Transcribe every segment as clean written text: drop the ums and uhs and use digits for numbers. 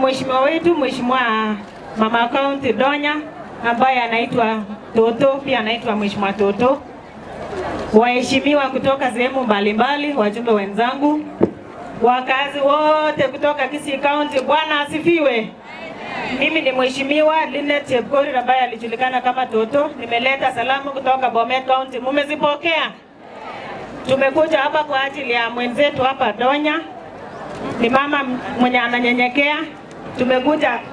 mheshimiwa wetu, mheshimiwa mama county Donya ambaye anaitwa Toto, pia anaitwa mheshimiwa Toto. Waheshimiwa kutoka sehemu mbalimbali, wajumbe wenzangu, wakazi wote kutoka Kisii County, Bwana asifiwe. Mimi ni mheshimiwa Linet Chepkorir ambaye alijulikana kama Toto. Nimeleta salamu kutoka Bomet County. Mumezipokea? Tumekuja hapa kwa ajili ya mwenzetu hapa Donya. Ni mama mwenye ananyenyekea.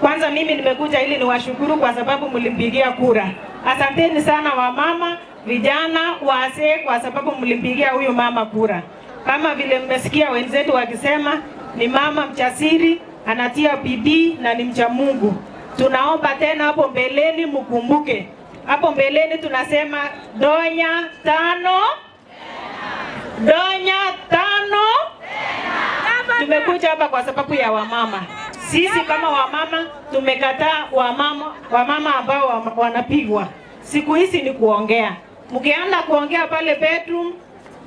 Kwanza mimi nimekuja ili niwashukuru kwa sababu mlimpigia kura. Asanteni sana wamama, vijana, wazee kwa sababu mlimpigia huyu mama kura. Kama vile mmesikia wenzetu wakisema, ni mama mchasiri, anatia bidii na ni mcha Mungu. Tunaomba tena hapo mbeleni mkumbuke. Hapo mbeleni tunasema Donya 5. Donya 5. Tumekuja hapa kwa sababu ya wamama. Sisi kama wamama tumekataa wamama ambao wanapigwa. Siku hizi ni kuongea. Mkianza kuongea pale bedroom,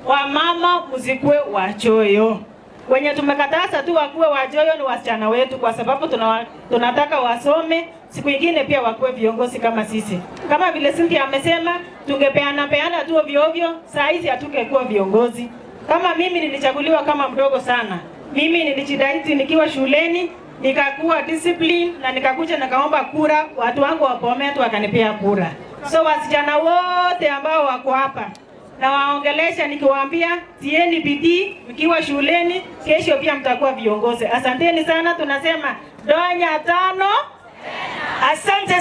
wamama msikue wachoyo. Wenye tumekataza tu wakuwe wachoyo ni wasichana wetu kwa sababu tunataka wasome, siku nyingine pia wakuwe viongozi kama sisi. Kama vile Cynthia amesema, tungepeana tu ovyo, saa hizi hatungekuwa viongozi. Kama mimi nilichaguliwa kama mdogo sana. Mimi nilijitahidi nikiwa shuleni, nikakuwa discipline na nikakuja nikaomba kura, watu wangu wa Bomet wakanipea kura. So wasichana wote ambao wako hapa na waongelesha nikiwaambia tieni bidii mkiwa shuleni, kesho pia mtakuwa viongozi. Asanteni sana, tunasema Donya 5. Asante.